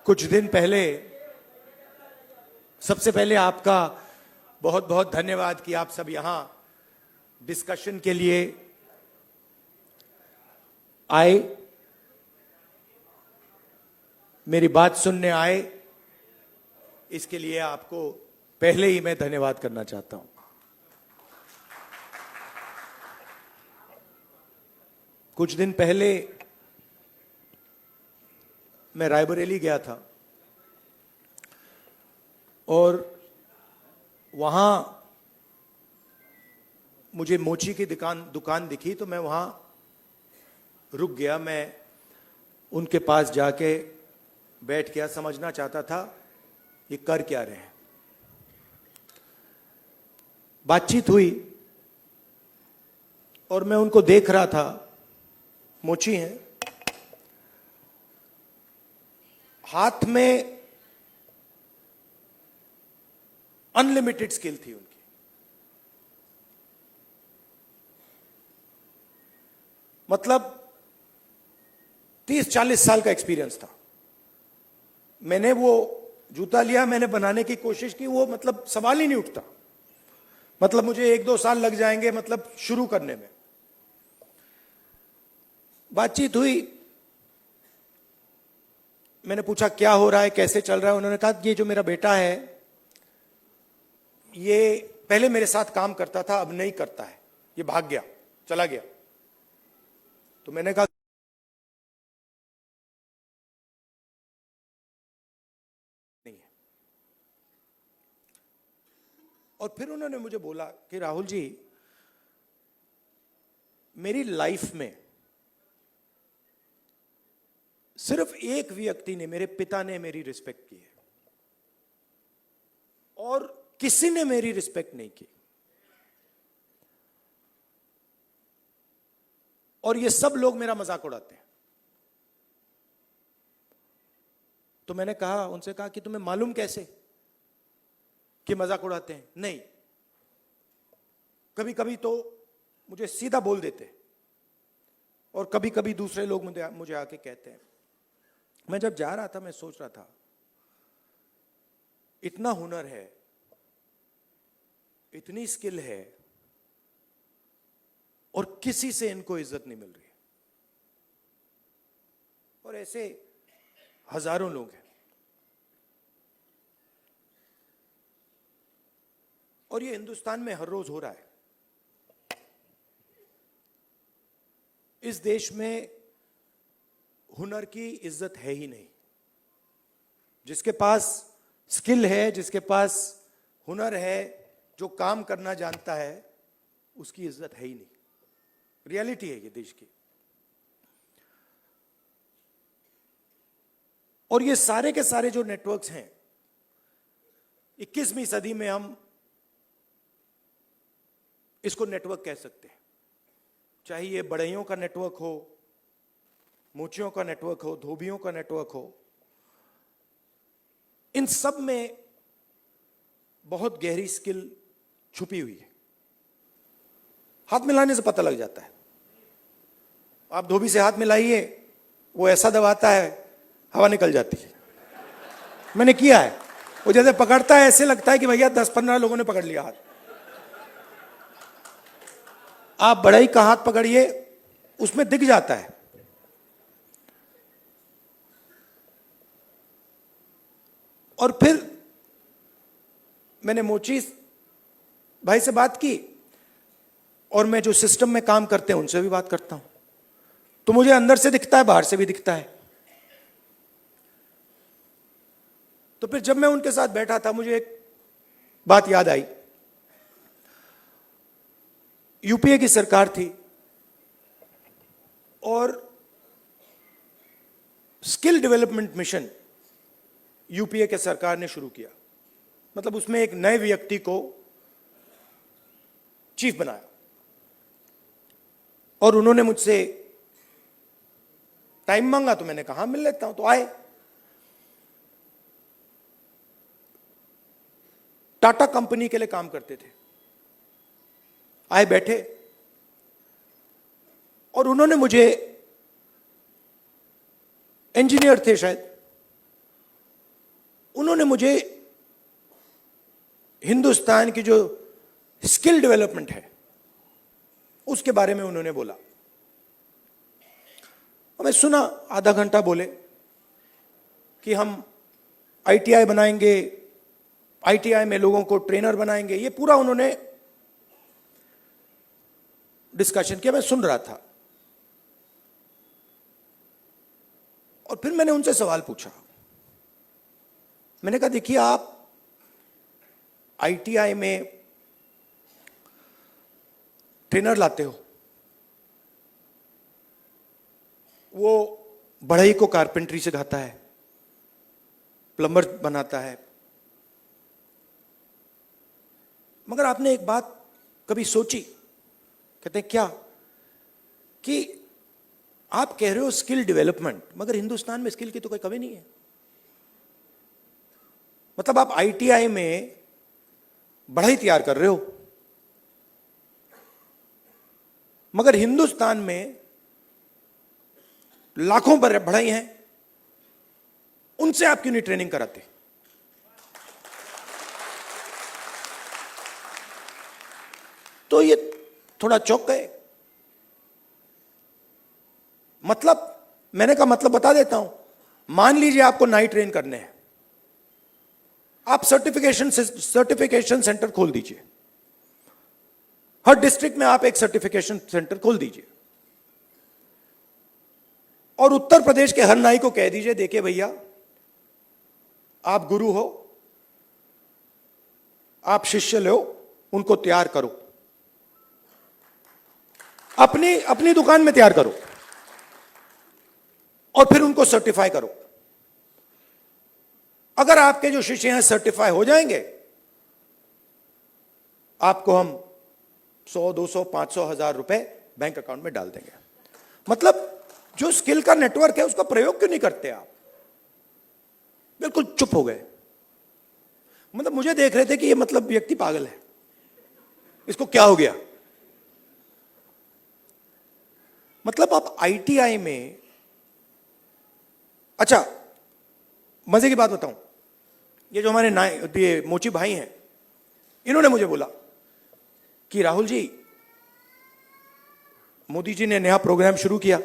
कुछ दिन पहले, सबसे पहले आपका बहुत बहुत धन्यवाद कि आप सब यहां डिस्कशन के लिए आए, मेरी बात सुनने आए। इसके लिए आपको पहले ही मैं धन्यवाद करना चाहता हूं। कुछ दिन पहले मैं रायबरेली गया था और वहां मुझे मोची की दुकान दिखी, तो मैं वहां रुक गया। मैं उनके पास जाके बैठ गया, समझना चाहता था ये कर क्या रहे हैं। बातचीत हुई और मैं उनको देख रहा था। मोची हैं, हाथ में अनलिमिटेड स्किल थी उनकी। मतलब 30-40 साल का एक्सपीरियंस था। मैंने वो जूता लिया, मैंने बनाने की कोशिश की, वो मतलब सवाल ही नहीं उठता। मतलब मुझे 1-2 साल लग जाएंगे मतलब शुरू करने में। बातचीत हुई, मैंने पूछा क्या हो रहा है, कैसे चल रहा है। उन्होंने कहा ये जो मेरा बेटा है ये पहले मेरे साथ काम करता था, अब नहीं करता है, ये भाग गया, चला गया। तो मैंने कहा नहीं है। और फिर उन्होंने मुझे बोला कि राहुल जी, मेरी लाइफ में सिर्फ एक व्यक्ति ने, मेरे पिता ने मेरी रिस्पेक्ट की है और किसी ने मेरी रिस्पेक्ट नहीं की। और ये सब लोग मेरा मजाक उड़ाते हैं। तो मैंने कहा, उनसे कहा कि तुम्हें मालूम कैसे कि मजाक उड़ाते हैं? नहीं, कभी कभी तो मुझे सीधा बोल देते और कभी कभी दूसरे लोग मुझे आके कहते हैं। मैं जब जा रहा था, मैं सोच रहा था इतना हुनर है, इतनी स्किल है और किसी से इनको इज्जत नहीं मिल रही। और ऐसे हजारों लोग हैं। और ये हिंदुस्तान में हर रोज हो रहा है। इस देश में हुनर की इज्जत है ही नहीं। जिसके पास स्किल है, जिसके पास हुनर है, जो काम करना जानता है, उसकी इज्जत है ही नहीं। रियलिटी है ये देश की। और ये सारे के सारे जो नेटवर्क्स हैं, 21वीं सदी में हम इसको नेटवर्क कह सकते हैं। चाहे ये बढ़इयों का नेटवर्क हो, मोचियों का नेटवर्क हो, धोबियों का नेटवर्क हो, इन सब में बहुत गहरी स्किल छुपी हुई है। हाथ मिलाने से पता लग जाता है। आप धोबी से हाथ मिलाइए, वो ऐसा दबाता है, हवा निकल जाती है। मैंने किया है। वो जैसे पकड़ता है, ऐसे लगता है कि भैया 10-15 लोगों ने पकड़ लिया हाथ। आप बढ़ई का हाथ पकड़िए, उसमें दिख जाता है। और फिर मैंने मोची भाई से बात की और मैं जो सिस्टम में काम करते हैं उनसे भी बात करता हूं, तो मुझे अंदर से दिखता है, बाहर से भी दिखता है। तो फिर जब मैं उनके साथ बैठा था, मुझे एक बात याद आई। यूपीए की सरकार थी और स्किल डेवलपमेंट मिशन यूपीए के सरकार ने शुरू किया। मतलब उसमें एक नए व्यक्ति को चीफ बनाया और उन्होंने मुझसे टाइम मांगा, तो मैंने कहा मिल लेता हूं। तो आए। टाटा कंपनी के लिए काम करते थे। आए, बैठे और उन्होंने मुझे, इंजीनियर थे शायद, उन्होंने मुझे हिंदुस्तान की जो स्किल डेवलपमेंट है उसके बारे में उन्होंने बोला। मैं सुना, आधा घंटा बोले कि हम आईटीआई बनाएंगे, आईटीआई में लोगों को ट्रेनर बनाएंगे, ये पूरा उन्होंने डिस्कशन किया। मैं सुन रहा था और फिर मैंने उनसे सवाल पूछा। मैंने कहा देखिए, आप आईटीआई में ट्रेनर लाते हो, वो बढ़ई को कारपेंट्री सिखाता है, प्लम्बर बनाता है, मगर आपने एक बात कभी सोची? कहते हैं क्या? कि आप कह रहे हो स्किल डेवलपमेंट, मगर हिंदुस्तान में स्किल की तो कोई कमी नहीं है। मतलब आप आईटीआई में बढ़ई तैयार कर रहे हो, मगर हिंदुस्तान में लाखों पर बढ़ई हैं, उनसे आप क्यों नहीं ट्रेनिंग कराते? तो ये थोड़ा चौंक गए। मतलब मैंने कहा मतलब बता देता हूं। मान लीजिए आपको नाई ट्रेन करने हैं, आप सर्टिफिकेशन सेंटर खोल दीजिए। हर डिस्ट्रिक्ट में आप एक सर्टिफिकेशन सेंटर खोल दीजिए और उत्तर प्रदेश के हर नाई को कह दीजिए, देखिए भैया, आप गुरु हो, आप शिष्य लो, उनको तैयार करो, अपनी दुकान में तैयार करो और फिर उनको सर्टिफाई करो। अगर आपके जो शिष्य हैं सर्टिफाई हो जाएंगे, आपको हम 100, 200, 500, 1000 रुपए बैंक अकाउंट में डाल देंगे। मतलब जो स्किल का नेटवर्क है उसका प्रयोग क्यों नहीं करते आप? बिल्कुल चुप हो गए। मतलब मुझे देख रहे थे कि ये मतलब व्यक्ति पागल है, इसको क्या हो गया। मतलब आप आईटीआई में, अच्छा मजे की बात बताऊं, ये जो हमारे ये मोची भाई हैं, इन्होंने मुझे बोला कि राहुल जी, मोदी जी ने नया प्रोग्राम शुरू किया,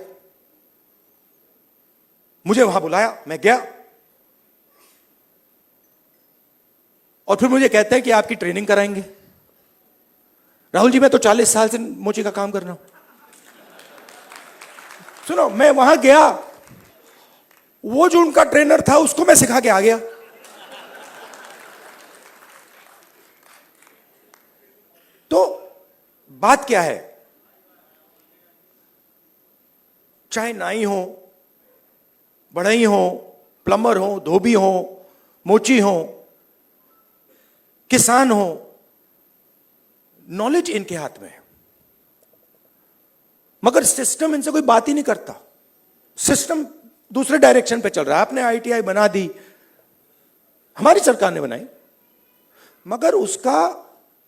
मुझे वहां बुलाया, मैं गया और फिर मुझे कहते हैं कि आपकी ट्रेनिंग कराएंगे। राहुल जी, मैं तो 40 साल से मोची का काम कर रहा हूं। सुनो, मैं वहां गया, वो जो उनका ट्रेनर था उसको मैं सिखा के आ गया। तो बात क्या है, चाहे नाई हो, बढ़ई हो, प्लम्बर हो, धोबी हो, मोची हो, किसान हो, नॉलेज इनके हाथ में है, मगर सिस्टम इनसे कोई बात ही नहीं करता। सिस्टम दूसरे डायरेक्शन पे चल रहा है। आपने आईटीआई बना दी, हमारी सरकार ने बनाई, मगर उसका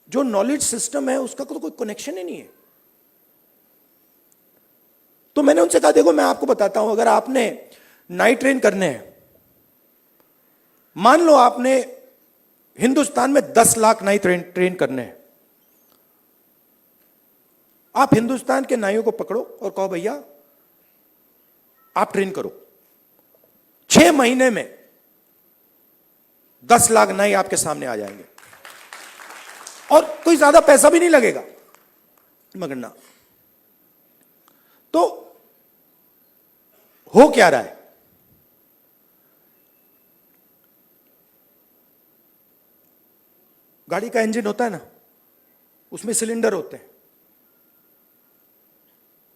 जो नॉलेज सिस्टम है उसका तो कोई कनेक्शन ही नहीं है। तो मैंने उनसे कहा, देखो मैं आपको बताता हूं, अगर आपने नाई ट्रेन करने हैं, मान लो आपने हिंदुस्तान में 10 लाख नाई ट्रेन करने हैं, आप हिंदुस्तान के नाइयों को पकड़ो और कहो भैया आप ट्रेन करो, 6 महीने में 10 लाख नाई आपके सामने आ जाएंगे और कोई ज्यादा पैसा भी नहीं लगेगा, मगर ना। तो हो क्या रहा है, गाड़ी का इंजन होता है ना, उसमें सिलेंडर होते हैं।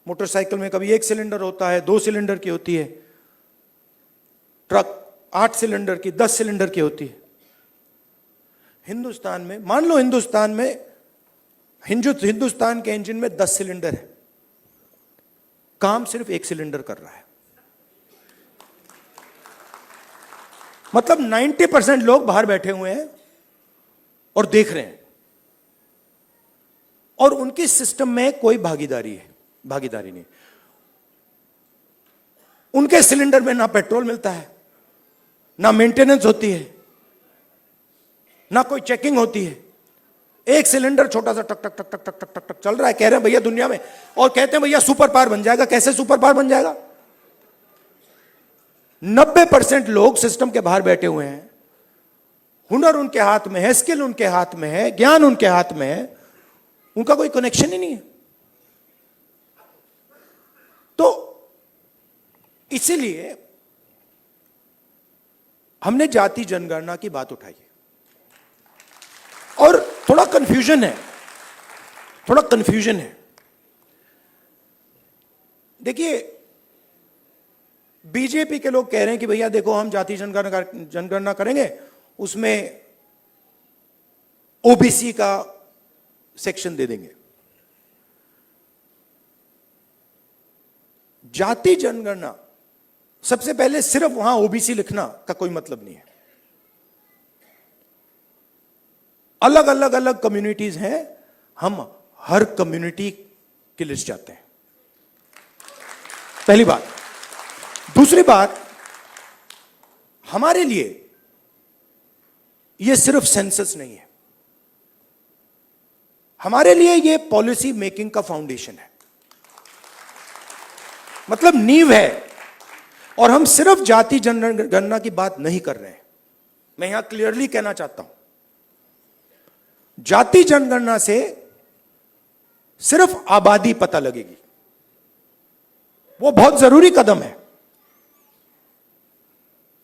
मोटरसाइकिल में कभी 1 सिलेंडर होता है, 2 सिलेंडर की होती है, ट्रक 8 सिलेंडर की, 10 सिलेंडर की होती है। हिंदुस्तान में मान लो हिंदुस्तान के इंजन में 10 सिलेंडर है, काम सिर्फ 1 सिलेंडर कर रहा है। मतलब 90% लोग बाहर बैठे हुए हैं और देख रहे हैं, और उनकी सिस्टम में कोई भागीदारी नहीं। उनके सिलेंडर में ना पेट्रोल मिलता है, ना मेंटेनेंस होती है, ना कोई चेकिंग होती है। एक सिलेंडर छोटा सा टक टक टक टक टक टक टक टक चल रहा है, कह रहे हैं भैया दुनिया में, और कहते हैं भैया सुपर पावर बन जाएगा। कैसे सुपर पावर बन जाएगा? 90% लोग सिस्टम के बाहर बैठे हुए हैं, हुनर उनके हाथ में है, स्किल उनके हाथ में है, ज्ञान उनके हाथ में है, उनका कोई कनेक्शन ही नहीं है। तो इसीलिए हमने जाति जनगणना की बात उठाई है। और थोड़ा कंफ्यूजन है, देखिए बीजेपी के लोग कह रहे हैं कि भैया देखो हम जाति जनगणना करेंगे, उसमें ओबीसी का सेक्शन दे देंगे। जाति जनगणना सबसे पहले सिर्फ वहां ओबीसी लिखना का कोई मतलब नहीं है। अलग अलग अलग कम्युनिटीज हैं, हम हर कम्युनिटी की लिस्ट चाहते हैं, पहली बात। दूसरी बात, हमारे लिए यह सिर्फ सेंसस नहीं है, हमारे लिए यह पॉलिसी मेकिंग का फाउंडेशन है, मतलब नींव है। और हम सिर्फ जाति जनगणना की बात नहीं कर रहे हैं, मैं यहां क्लियरली कहना चाहता हूं, जाति जनगणना से सिर्फ आबादी पता लगेगी, वो बहुत जरूरी कदम है,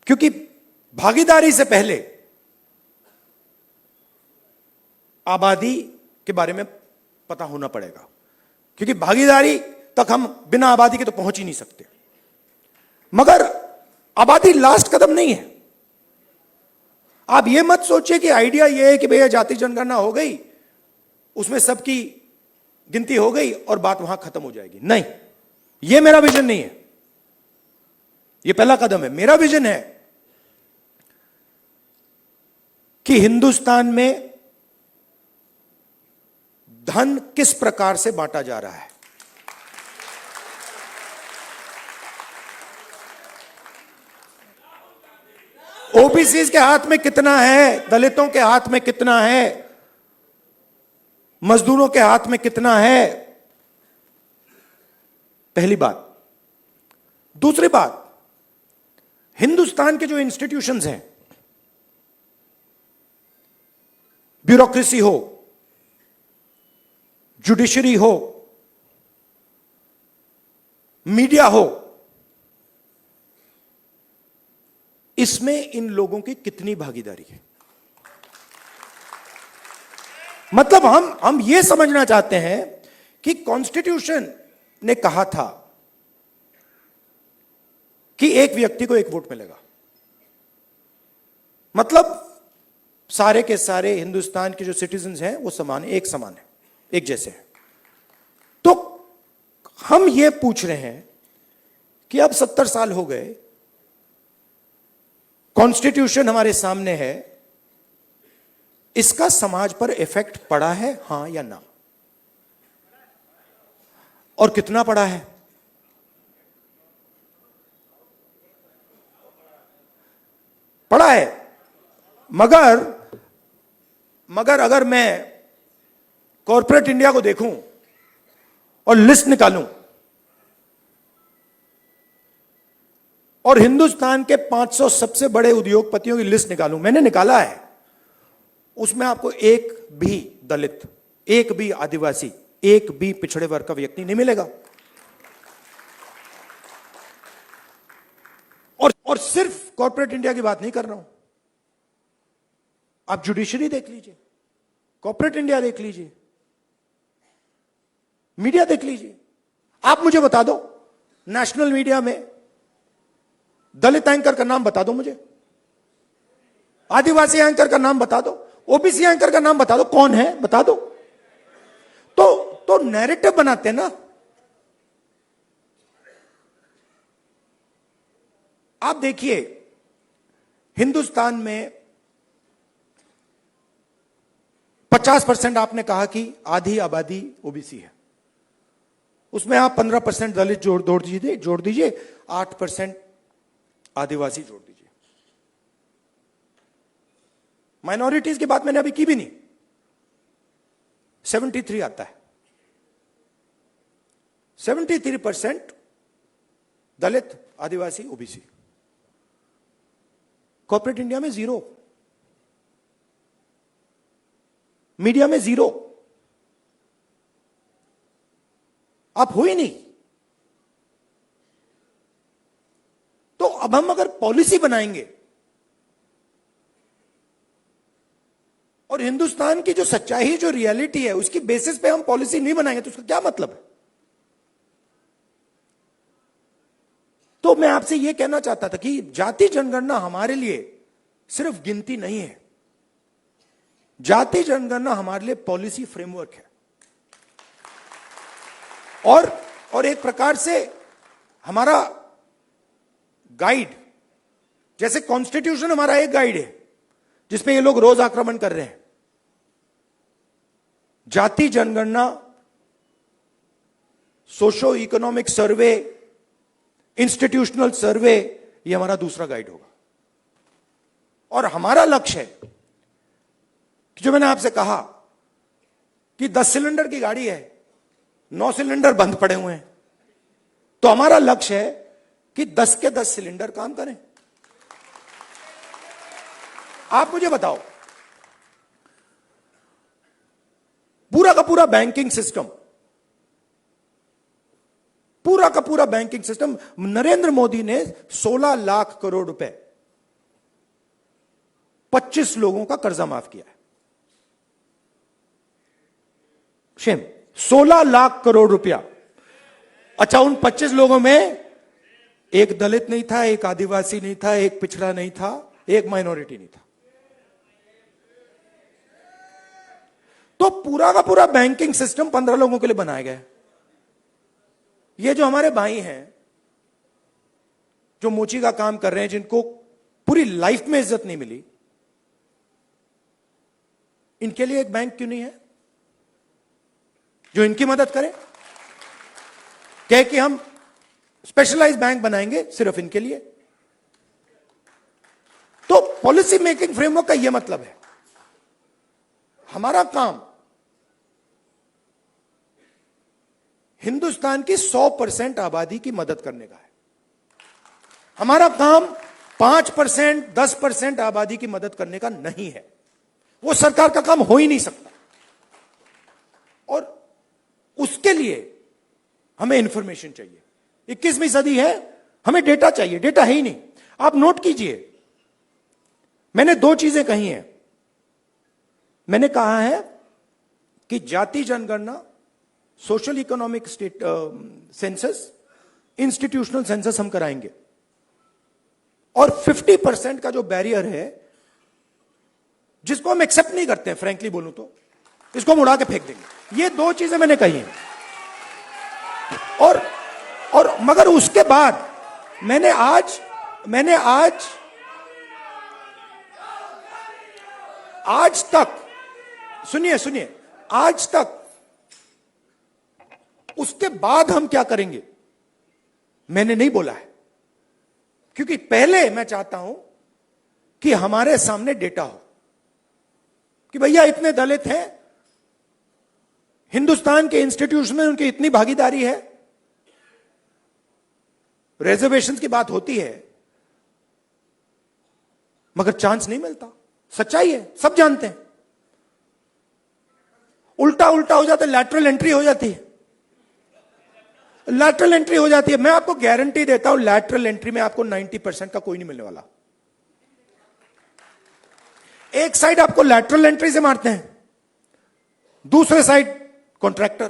क्योंकि भागीदारी से पहले आबादी के बारे में पता होना पड़ेगा, क्योंकि भागीदारी तक हम बिना आबादी के तो पहुंच ही नहीं सकते। मगर आबादी लास्ट कदम नहीं है। आप यह मत सोचिए कि आइडिया यह है कि भैया जाति जनगणना हो गई, उसमें सबकी गिनती हो गई और बात वहां खत्म हो जाएगी। नहीं, यह मेरा विजन नहीं है, यह पहला कदम है। मेरा विजन है कि हिंदुस्तान में धन किस प्रकार से बांटा जा रहा है, ओबीसी के हाथ में कितना है, दलितों के हाथ में कितना है, मजदूरों के हाथ में कितना है, पहली बात। दूसरी बात, हिंदुस्तान के जो इंस्टीट्यूशंस हैं, ब्यूरोक्रेसी हो, जुडिशरी हो, मीडिया हो, इसमें इन लोगों की कितनी भागीदारी है? मतलब हम यह समझना चाहते हैं कि कॉन्स्टिट्यूशन ने कहा था कि एक व्यक्ति को एक वोट मिलेगा, मतलब सारे के सारे हिंदुस्तान के जो सिटीजन्स हैं वो समान है, एक समान है, एक जैसे हैं। तो हम ये पूछ रहे हैं कि अब 70 साल हो गए, कॉन्स्टिट्यूशन हमारे सामने है, इसका समाज पर इफेक्ट पड़ा है, हां या ना? और कितना पड़ा है? पड़ा है। मगर अगर मैं कॉर्पोरेट इंडिया को देखूं और लिस्ट निकालूं और हिंदुस्तान के 500 सबसे बड़े उद्योगपतियों की लिस्ट निकालूं, मैंने निकाला है, उसमें आपको एक भी दलित, एक भी आदिवासी, एक भी पिछड़े वर्ग का व्यक्ति नहीं मिलेगा। और सिर्फ कॉर्पोरेट इंडिया की बात नहीं कर रहा हूं, आप जुडिशरी देख लीजिए, कॉर्पोरेट इंडिया देख लीजिए, मीडिया देख लीजिए। आप मुझे बता दो, नेशनल मीडिया में दलित एंकर का नाम बता दो मुझे, आदिवासी एंकर का नाम बता दो, ओबीसी एंकर का नाम बता दो, कौन है बता दो। तो नैरेटिव बनाते हैं ना। आप देखिए, हिंदुस्तान में 50% आपने कहा कि आधी आबादी ओबीसी है, उसमें आप 15% दलित जोड़ दीजिए, 8% आदिवासी जोड़ दीजिए। माइनॉरिटीज की बात मैंने अभी की भी नहीं, 73 आता है। 73% दलित, आदिवासी, ओबीसी। कॉर्पोरेट इंडिया में 0, मीडिया में 0। आप हो ही नहीं। तो अब हम अगर पॉलिसी बनाएंगे और हिंदुस्तान की जो सच्चाई, जो रियलिटी है, उसकी बेसिस पे हम पॉलिसी नहीं बनाएंगे तो उसका क्या मतलब है? तो मैं आपसे यह कहना चाहता था कि जाति जनगणना हमारे लिए सिर्फ गिनती नहीं है, जाति जनगणना हमारे लिए पॉलिसी फ्रेमवर्क है और एक प्रकार से हमारा गाइड। जैसे कॉन्स्टिट्यूशन हमारा एक गाइड है जिसपे ये लोग रोज आक्रमण कर रहे हैं, जाति जनगणना, सोशो इकोनॉमिक सर्वे, इंस्टीट्यूशनल सर्वे, ये हमारा दूसरा गाइड होगा। और हमारा लक्ष्य है कि जो मैंने आपसे कहा कि 10 सिलेंडर की गाड़ी है, 9 सिलेंडर बंद पड़े हुए हैं, तो हमारा लक्ष्य है कि 10 के 10 सिलेंडर काम करें। आप मुझे बताओ, पूरा का पूरा बैंकिंग सिस्टम, पूरा का पूरा बैंकिंग सिस्टम, नरेंद्र मोदी ने 16 लाख करोड़ रुपए 25 लोगों का कर्जा माफ किया है। शेम, 16 लाख करोड़ रुपया। अच्छा, उन 25 लोगों में एक दलित नहीं था, एक आदिवासी नहीं था, एक पिछड़ा नहीं था, एक माइनॉरिटी नहीं था। तो पूरा का पूरा बैंकिंग सिस्टम 15 लोगों के लिए बनाया गया है। ये जो हमारे भाई हैं जो मोची का काम कर रहे हैं, जिनको पूरी लाइफ में इज्जत नहीं मिली, इनके लिए एक बैंक क्यों नहीं है जो इनकी मदद करे? कहे कि हम स्पेशलाइज बैंक बनाएंगे सिर्फ इनके लिए। तो पॉलिसी मेकिंग फ्रेमवर्क का यह मतलब है, हमारा काम हिंदुस्तान की 100% आबादी की मदद करने का है। हमारा काम 5%, 10% आबादी की मदद करने का नहीं है। वो सरकार का काम हो ही नहीं सकता। और उसके लिए हमें इंफॉर्मेशन चाहिए। 21वीं सदी है, हमें डेटा चाहिए। डेटा है ही नहीं। आप नोट कीजिए, मैंने 2 चीजें कही हैं। मैंने कहा है कि जाति जनगणना, social economic state census, institutional census हम कराएंगे, और 50% का जो बैरियर है, जिसको हम एक्सेप्ट नहीं करते हैं, फ्रैंकली बोलूं तो इसको हम उड़ा के फेंक देंगे। ये 2 चीजें मैंने कही हैं। और मगर उसके बाद मैंने आज तक, सुनिए, आज तक उसके बाद हम क्या करेंगे मैंने नहीं बोला है, क्योंकि पहले मैं चाहता हूं कि हमारे सामने डेटा हो कि भैया इतने दलित हैं, हिंदुस्तान के इंस्टीट्यूशन में उनकी इतनी भागीदारी है। रिजर्वेशन की बात होती है मगर चांस नहीं मिलता। सच्चाई है, सब जानते हैं। उल्टा हो जाता है, लैटरल एंट्री हो जाती है। लैटरल एंट्री हो जाती है। मैं आपको गारंटी देता हूं, लैटरल एंट्री में आपको 90% का कोई नहीं मिलने वाला। एक साइड आपको लैटरल एंट्री से मारते हैं, दूसरे साइड कॉन्ट्रैक्टर।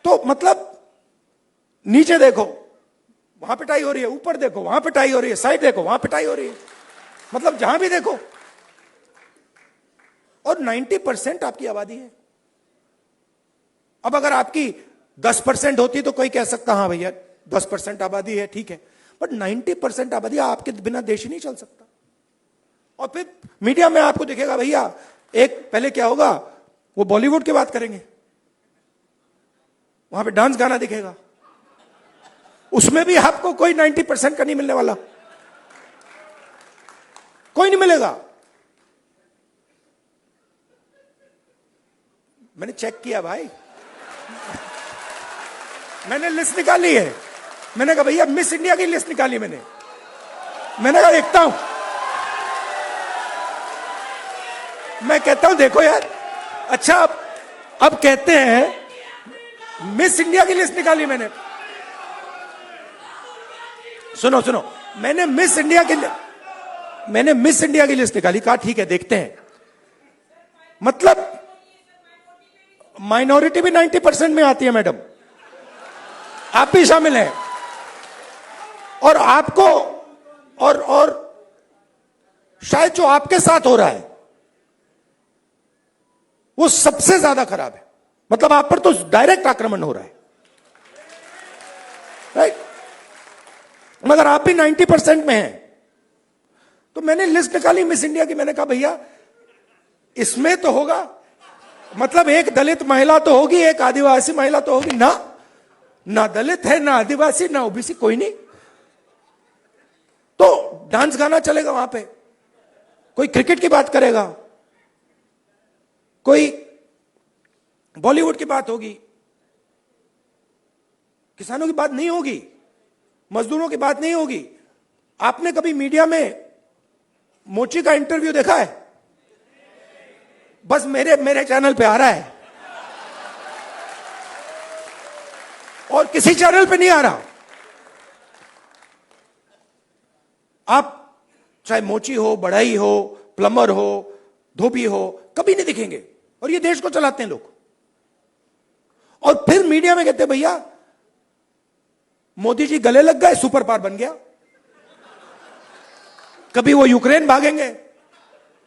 तो मतलब नीचे देखो वहां पिटाई हो रही है, ऊपर देखो वहां पिटाई हो रही है, साइड देखो वहां पिटाई हो रही है, मतलब जहां भी देखो। और 90% आपकी आबादी है। अब अगर आपकी 10% होती तो कोई कह सकता हाँ भैया 10% आबादी है, ठीक है, बट 90% आबादी, आपके बिना देश ही नहीं चल सकता। और फिर मीडिया में आपको दिखेगा भैया, एक पहले क्या होगा, वो बॉलीवुड की बात करेंगे, वहां पे डांस गाना दिखेगा, उसमें भी आपको कोई 90% का नहीं मिलने वाला। कोई नहीं मिलेगा। मैंने चेक किया भाई, मैंने लिस्ट निकाली है। मैंने कहा भैया मिस इंडिया की लिस्ट निकाली मैंने कहा देखता हूं। मैं कहता हूं देखो यार, अच्छा अब कहते हैं मिस इंडिया की लिस्ट निकाली मैंने। सुनो सुनो, मैंने मिस इंडिया की लिस्ट निकाली। कहा ठीक है देखते हैं। मतलब माइनॉरिटी भी 90% में आती है मैडम, आप भी शामिल हैं। और आपको और शायद जो आपके साथ हो रहा है वो सबसे ज्यादा खराब है। मतलब आप पर तो डायरेक्ट आक्रमण हो रहा है, राइट? मगर आप भी 90% में हैं। तो मैंने लिस्ट निकाली मिस इंडिया की। मैंने कहा भैया इसमें तो होगा, मतलब एक दलित महिला तो होगी, एक आदिवासी महिला तो होगी ना दलित है, ना आदिवासी, ना ओबीसी, कोई नहीं। तो डांस गाना चलेगा वहां पे, कोई क्रिकेट की बात करेगा, कोई बॉलीवुड की बात होगी, किसानों की बात नहीं होगी, मजदूरों की बात नहीं होगी। आपने कभी मीडिया में मोची का इंटरव्यू देखा है? बस मेरे चैनल पे आ रहा है और किसी चैनल पे नहीं आ रहा। आप चाहे मोची हो, बढ़ई हो, प्लम्बर हो, धोबी हो, कभी नहीं दिखेंगे। और ये देश को चलाते हैं लोग। और फिर मीडिया में कहते हैं भैया मोदी जी गले लग गए, सुपर पावर बन गया। कभी वो यूक्रेन भागेंगे,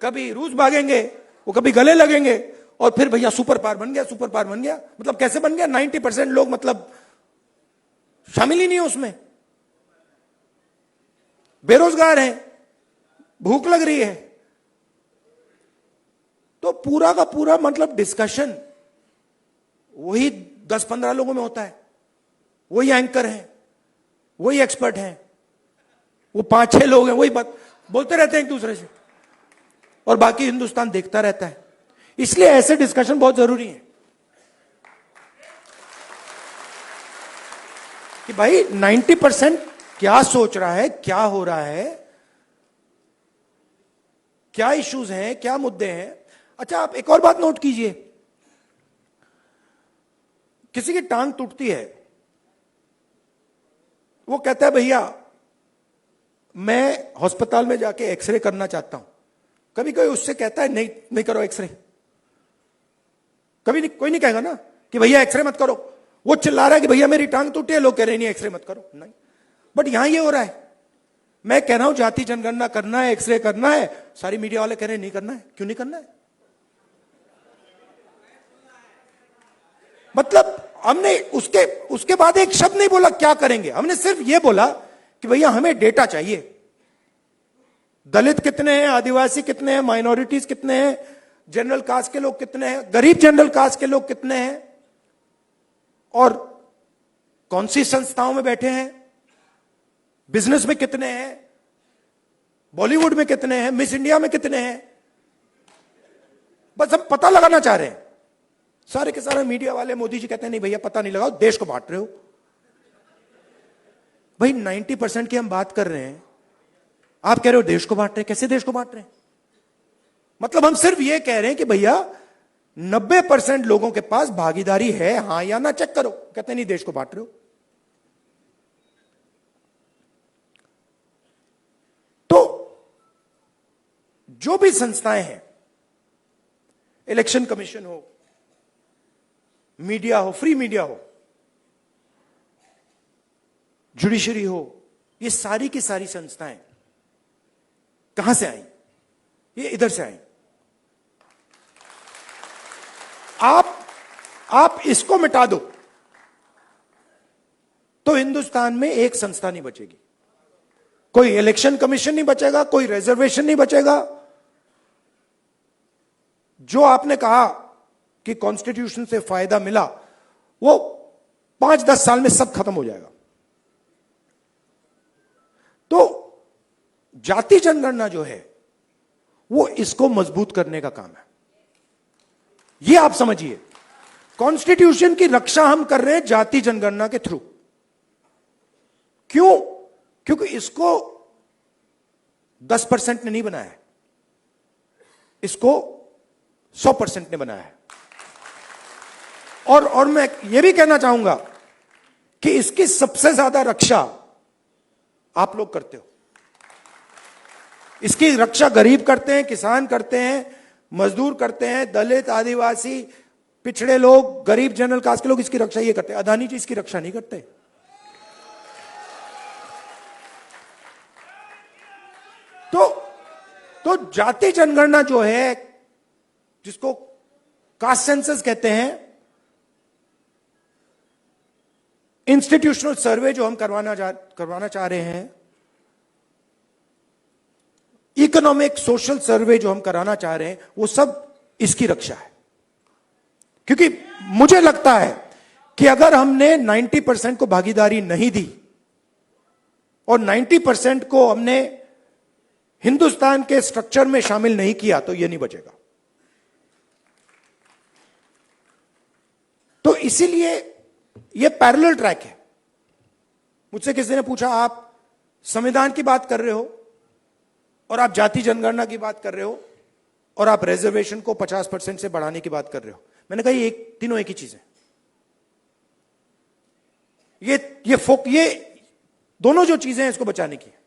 कभी रूस भागेंगे, वो कभी गले लगेंगे और फिर भैया सुपर पावर बन गया, सुपर पावर बन गया। मतलब कैसे बन गया? 90% लोग मतलब शामिल ही नहीं है उसमें, बेरोजगार हैं, भूख लग रही है। तो पूरा का पूरा मतलब डिस्कशन वही 10-15 लोगों में होता है। वही एंकर हैं, वही एक्सपर्ट हैं, वो 5-6 लोग हैं, वही बात बोलते रहते हैं एक दूसरे से, और बाकी हिंदुस्तान देखता रहता है। इसलिए ऐसे डिस्कशन बहुत जरूरी है कि भाई 90% क्या सोच रहा है, क्या हो रहा है, क्या इश्यूज हैं, क्या मुद्दे हैं। अच्छा, आप एक और बात नोट कीजिए, किसी की टांग टूटती है, वो कहता है भैया मैं अस्पताल में जाके एक्सरे करना चाहता हूं। कभी कोई उससे कहता है नहीं करो एक्सरे? कभी नहीं, कोई नहीं कहेगा ना कि भैया एक्सरे मत करो। वो चिल्ला रहा है कि भैया मेरी टांग टूटी है, लोग कह रहे नहीं एक्सरे मत करो। नहीं, बट यहां ये हो रहा है, मैं कह रहा हूं जाति जनगणना करना है, एक्सरे करना है, सारी मीडिया वाले कह रहे हैं नहीं करना है। क्यों नहीं करना है? मतलब हमने उसके बाद एक शब्द नहीं बोला क्या करेंगे, हमने सिर्फ यह बोला कि भैया हमें डेटा चाहिए। दलित कितने हैं, आदिवासी कितने हैं, माइनॉरिटीज कितने हैं, जनरल कास्ट के लोग कितने हैं, गरीब जनरल कास्ट के लोग कितने हैं, और कौन सी संस्थाओं में बैठे हैं, बिजनेस में कितने हैं, बॉलीवुड में कितने हैं, मिस इंडिया में कितने हैं। बस हम पता लगाना चाह रहे हैं। सारे के सारे मीडिया वाले, मोदी जी कहते हैं नहीं भैया पता नहीं लगाओ, देश को बांट रहे हो। भाई 90% की हम बात कर रहे हैं, आप कह रहे हो देश को बांट रहे हैं। कैसे देश को बांट रहे हैं? मतलब हम सिर्फ ये कह रहे हैं कि भैया 90% लोगों के पास भागीदारी है, हां या ना, चेक करो। कहते हैं नहीं देश को बांट रहे हो। तो जो भी संस्थाएं हैं, इलेक्शन कमीशन हो, मीडिया हो, फ्री मीडिया हो, जुडिशरी हो, ये सारी की सारी संस्थाएं कहां से आई? ये इधर से आई। आप इसको मिटा दो तो हिंदुस्तान में एक संस्था नहीं बचेगी। कोई इलेक्शन कमीशन नहीं बचेगा, कोई रिजर्वेशन नहीं बचेगा। जो आपने कहा कि कॉन्स्टिट्यूशन से फायदा मिला, वो 5-10 साल में सब खत्म हो जाएगा। तो जाति जनगणना जो है वो इसको मजबूत करने का काम है। ये आप समझिए, कॉन्स्टिट्यूशन की रक्षा हम कर रहे हैं जाति जनगणना के थ्रू। क्यों? क्योंकि इसको 10% ने नहीं बनाया है, इसको 100% ने बनाया है। और मैं यह भी कहना चाहूंगा कि इसकी सबसे ज्यादा रक्षा आप लोग करते हो। इसकी रक्षा गरीब करते हैं, किसान करते हैं, मजदूर करते हैं, दलित, आदिवासी, पिछड़े लोग, गरीब, जनरल कास्ट के लोग इसकी रक्षा ये करते हैं। अदानी जी इसकी रक्षा नहीं करते। तो जाति जनगणना जो है, जिसको कास्ट सेंसस कहते हैं, इंस्टीट्यूशनल सर्वे जो हम करवाना चाह रहे हैं, इकोनॉमिक सोशल सर्वे जो हम कराना चाह रहे हैं, वो सब इसकी रक्षा है। क्योंकि मुझे लगता है कि अगर हमने 90% को भागीदारी नहीं दी और 90% को हमने हिंदुस्तान के स्ट्रक्चर में शामिल नहीं किया, तो यह नहीं बचेगा। तो इसीलिए यह पैरेलल ट्रैक है। मुझसे किसी ने पूछा, आप संविधान की बात कर रहे हो और आप जाति जनगणना की बात कर रहे हो और आप रिजर्वेशन को 50% से बढ़ाने की बात कर रहे हो। मैंने कहा ये तीनों एक ही चीज है। ये दोनों जो चीजें हैं इसको बचाने की है।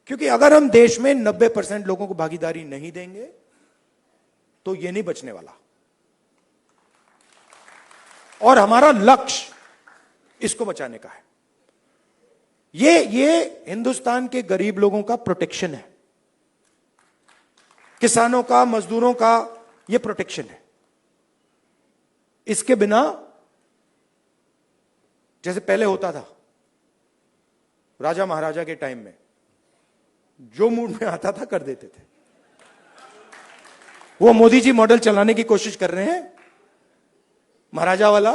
क्योंकि अगर हम देश में 90% लोगों को भागीदारी नहीं देंगे तो ये नहीं बचने वाला। और हमारा लक्ष्य इसको बचाने का है। ये हिंदुस्तान के गरीब लोगों का प्रोटेक्शन है, किसानों का, मजदूरों का ये प्रोटेक्शन है। इसके बिना, जैसे पहले होता था राजा महाराजा के टाइम में, जो मूड में आता था कर देते थे। वो मोदी जी मॉडल चलाने की कोशिश कर रहे हैं, महाराजा वाला,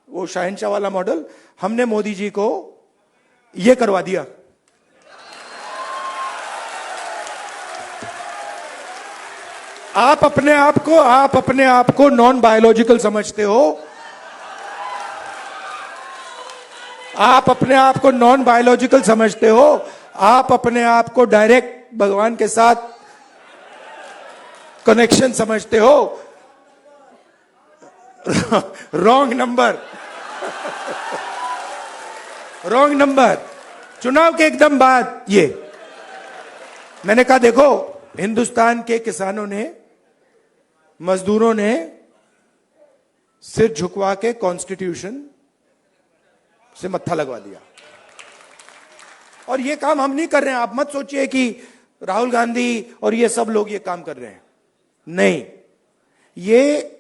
वो शहंशाह वाला मॉडल। हमने मोदी जी को यह करवा दिया। आप अपने आप को नॉन बायोलॉजिकल समझते हो। आप अपने आप को नॉन बायोलॉजिकल समझते हो। आप अपने आप को डायरेक्ट भगवान के साथ कनेक्शन समझते हो। Wrong number. Wrong number. चुनाव के एकदम बाद ये मैंने कहा, देखो हिंदुस्तान के किसानों ने, मजदूरों ने सिर झुकवा के कॉन्स्टिट्यूशन से मत्था लगवा दिया। और ये काम हम नहीं कर रहे हैं। आप मत सोचिए कि राहुल गांधी और ये सब लोग ये काम कर रहे हैं। नहीं, ये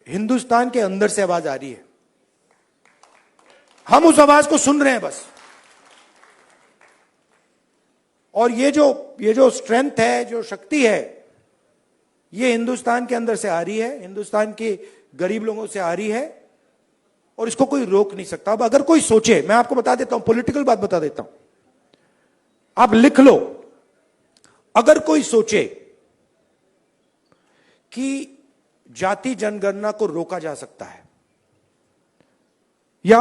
हिंदुस्तान के अंदर से आवाज आ रही है। हम उस आवाज को सुन रहे हैं बस। और ये जो स्ट्रेंथ है, जो शक्ति है, ये हिंदुस्तान के अंदर से आ रही है, हिंदुस्तान के गरीब लोगों से आ रही है, और इसको कोई रोक नहीं सकता। अब अगर कोई सोचे, मैं आपको बता देता हूं, पॉलिटिकल बात बता देता हूं, आप लिख लो। अगर कोई सोचे कि जाति जनगणना को रोका जा सकता है या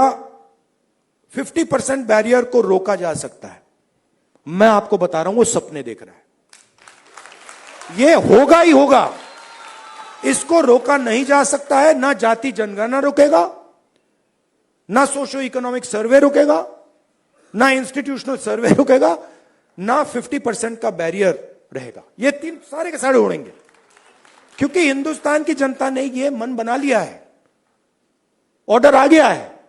50% बैरियर को रोका जा सकता है, मैं आपको बता रहा हूं वो सपने देख रहा है। ये होगा ही होगा। इसको रोका नहीं जा सकता है। ना जाति जनगणना रोकेगा, ना सोशो इकोनॉमिक सर्वे रोकेगा, ना इंस्टीट्यूशनल सर्वे रोकेगा, ना 50% का बैरियर रहेगा। ये तीन सारे के सारे उड़ेंगे। क्योंकि हिंदुस्तान की जनता ने ये मन बना लिया है। ऑर्डर आ गया है,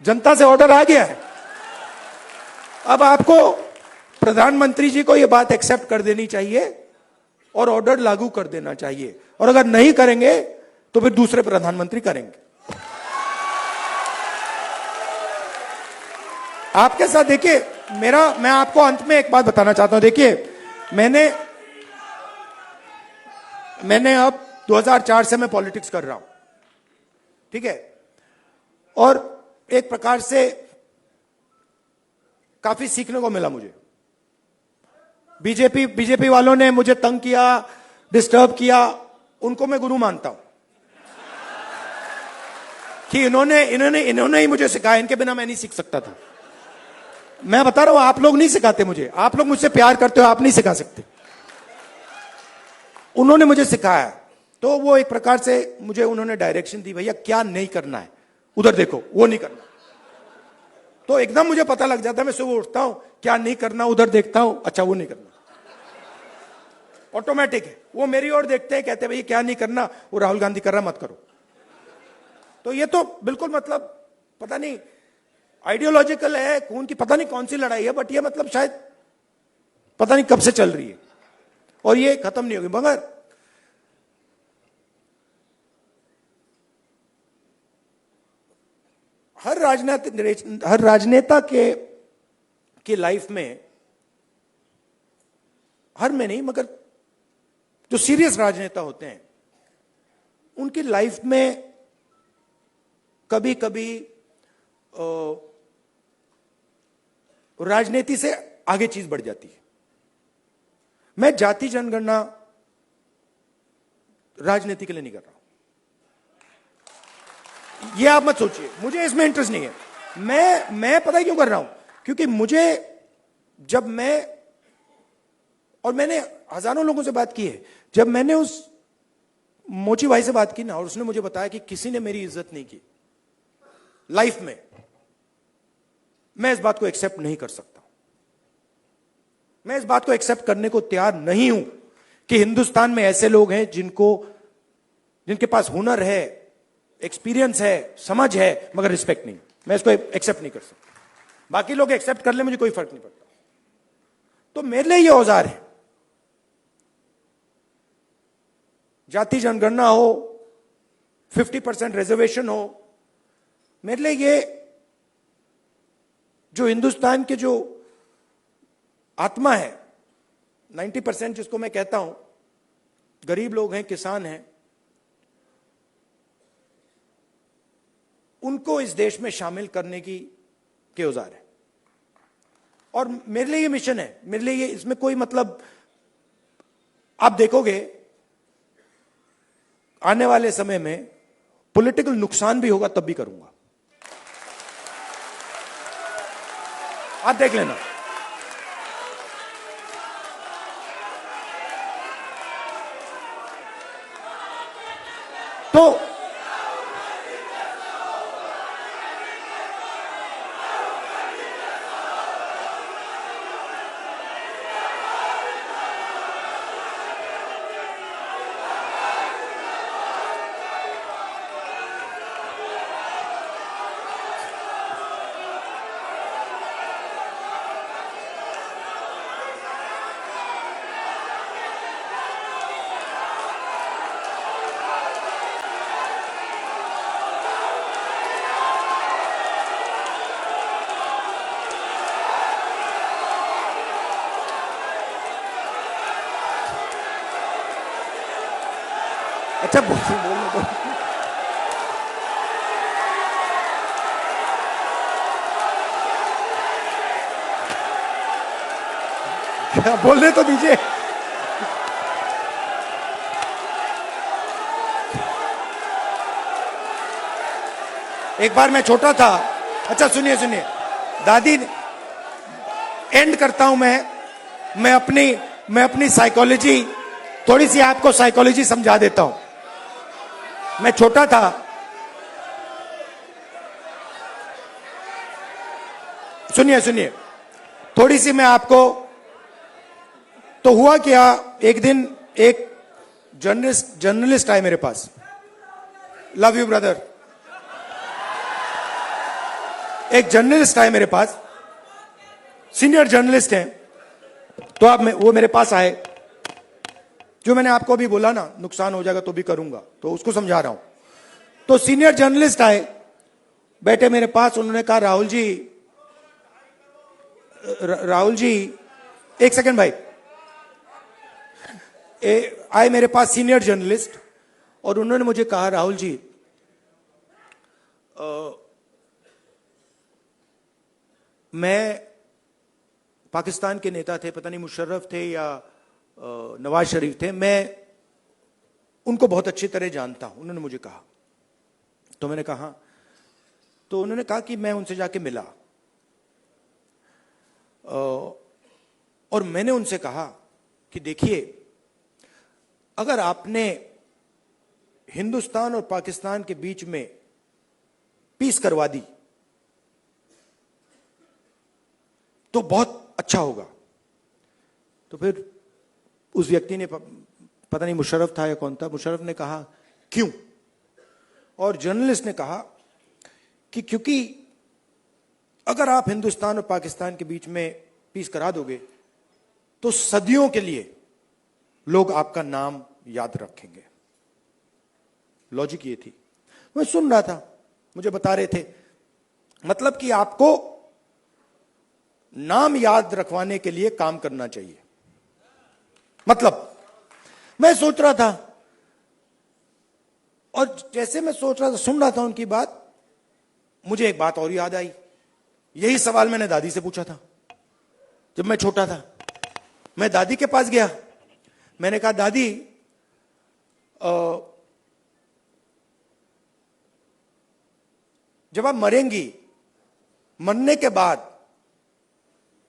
जनता से ऑर्डर आ गया है। अब आपको प्रधानमंत्री जी को यह बात एक्सेप्ट कर देनी चाहिए और ऑर्डर लागू कर देना चाहिए। और अगर नहीं करेंगे तो फिर दूसरे प्रधानमंत्री करेंगे। आपके साथ देखिए, मैं आपको अंत में एक बात बताना चाहता हूं। देखिए, मैंने अब 2004 से मैं पॉलिटिक्स कर रहा हूं, ठीक है, और एक प्रकार से काफी सीखने को मिला मुझे। बीजेपी वालों ने मुझे तंग किया, डिस्टर्ब किया, उनको मैं गुरु मानता हूं कि इन्होंने ही मुझे सिखाया, इनके बिना मैं नहीं सीख सकता था। मैं बता रहा हूं, आप लोग नहीं सिखाते मुझे, आप लोग मुझसे प्यार करते हो, आप नहीं सिखा सकते। उन्होंने मुझे सिखाया, तो वो एक प्रकार से मुझे उन्होंने डायरेक्शन दी, भैया क्या नहीं करना है, उधर देखो, वो नहीं करना। तो एकदम मुझे पता लग जाता है, मैं सुबह उठता हूं, क्या नहीं करना, उधर देखता हूं, अच्छा वो नहीं करना, ऑटोमेटिक है। वो मेरी ओर देखते हैं, कहते हैं भैया क्या नहीं करना, वो राहुल गांधी कर रहा, मत करो। तो ये तो बिल्कुल मतलब पता नहीं आइडियोलॉजिकल है, खून की पता नहीं कौन सी लड़ाई है, बट ये मतलब शायद पता नहीं कब से चल रही है और ये खत्म नहीं होगी। मगर हर राजनेता के लाइफ में, हर में नहीं मगर जो सीरियस राजनेता होते हैं उनकी लाइफ में कभी कभी राजनीति से आगे चीज बढ़ जाती है। मैं जाति जनगणना राजनीति के लिए नहीं कर रहा हूं, ये आप मत सोचिए, मुझे इसमें इंटरेस्ट नहीं है। मैं पता है क्यों कर रहा हूं, क्योंकि मैंने हजारों लोगों से बात की है, जब मैंने उस मोची भाई से बात की ना, और उसने मुझे बताया कि किसी ने मेरी इज्जत नहीं की लाइफ में, मैं इस बात को एक्सेप्ट नहीं कर सकता। मैं इस बात को एक्सेप्ट करने को तैयार नहीं हूं कि हिंदुस्तान में ऐसे लोग हैं जिनके पास हुनर है, एक्सपीरियंस है, समझ है, मगर रिस्पेक्ट नहीं। मैं इसको एक्सेप्ट नहीं कर सकता। बाकी लोग एक्सेप्ट कर ले, मुझे कोई फर्क नहीं पड़ता। तो मेरे लिए ये औजार है, जाति जनगणना हो, 50% रिजर्वेशन हो, मेरे लिए ये जो हिंदुस्तान के जो आत्मा है, 90% जिसको मैं कहता हूं, गरीब लोग हैं, किसान हैं, उनको इस देश में शामिल करने के औजार है। और मेरे लिए ये मिशन है, मेरे लिए ये, इसमें कोई मतलब, आप देखोगे आने वाले समय में पॉलिटिकल नुकसान भी होगा, तब भी करूंगा, आप देख लेना। तो अच्छा बोलने दो। बोलने तो दीजिए। एक बार मैं छोटा था, अच्छा सुनिए दादी, एंड करता हूं मैं अपनी साइकोलॉजी, थोड़ी सी आपको साइकोलॉजी समझा देता हूं। मैं छोटा था, सुनिए थोड़ी सी मैं आपको, तो हुआ क्या, एक दिन एक जर्नलिस्ट आए मेरे पास, लव यू ब्रदर, एक जर्नलिस्ट आए मेरे पास, सीनियर जर्नलिस्ट हैं, तो वो मेरे पास आए, जो मैंने आपको अभी बोला ना, नुकसान हो जाएगा तो भी करूंगा, तो उसको समझा रहा हूं। तो सीनियर जर्नलिस्ट आए, बैठे मेरे पास, उन्होंने कहा राहुल जी, एक सेकंड भाई, आए मेरे पास सीनियर जर्नलिस्ट, और उन्होंने मुझे कहा राहुल जी, मैं पाकिस्तान के नेता थे, पता नहीं मुशर्रफ थे या नवाज शरीफ थे, मैं उनको बहुत अच्छी तरह जानता हूं। उन्होंने मुझे कहा, तो मैंने कहा, तो उन्होंने कहा कि मैं उनसे जाके मिला और मैंने उनसे कहा कि देखिए, अगर आपने हिंदुस्तान और पाकिस्तान के बीच में पीस करवा दी तो बहुत अच्छा होगा। तो फिर उस व्यक्ति ने, पता नहीं मुशर्रफ था या कौन था, मुशर्रफ ने कहा क्यों? और जर्नलिस्ट ने कहा कि क्योंकि अगर आप हिंदुस्तान और पाकिस्तान के बीच में पीस करा दोगे तो सदियों के लिए लोग आपका नाम याद रखेंगे। लॉजिक ये थी। मैं सुन रहा था, मुझे बता रहे थे, मतलब कि आपको नाम याद रखवाने के लिए काम करना चाहिए। मतलब मैं सोच रहा था, और जैसे मैं सोच रहा था, सुन रहा था उनकी बात, मुझे एक बात और याद आई। यही सवाल मैंने दादी से पूछा था जब मैं छोटा था। मैं दादी के पास गया, मैंने कहा दादी, जब आप मरेंगी, मरने के बाद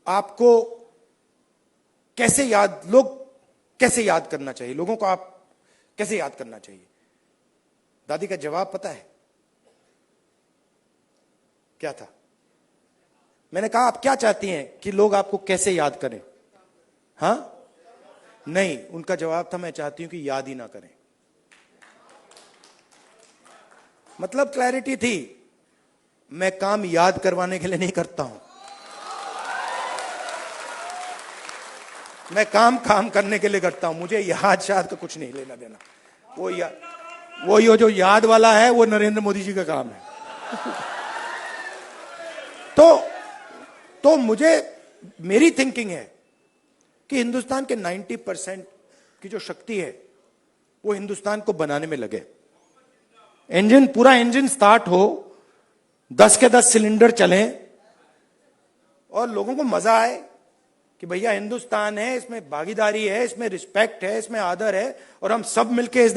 आपको कैसे याद, लोग कैसे याद करना चाहिए, लोगों को आप कैसे याद करना चाहिए? दादी का जवाब पता है क्या था? मैंने कहा आप क्या चाहती हैं कि लोग आपको कैसे याद करें? हां, नहीं, उनका जवाब था मैं चाहती हूं कि याद ही ना करें। मतलब क्लैरिटी थी, मैं काम याद करवाने के लिए नहीं करता हूं, मैं काम करने के लिए करता हूं। मुझे याद शाद का कुछ नहीं लेना देना। वो ये जो याद वाला है वो नरेंद्र मोदी जी का काम है। तो मुझे, मेरी थिंकिंग है कि हिंदुस्तान के 90% की जो शक्ति है वो हिंदुस्तान को बनाने में लगे। इंजन, पूरा इंजन स्टार्ट हो, 10 के 10 सिलेंडर चलें और लोगों को मजा आए कि भैया हिंदुस्तान है, इसमें भागीदारी है, इसमें रिस्पेक्ट है, इसमें आदर है, और हम सब मिलके इस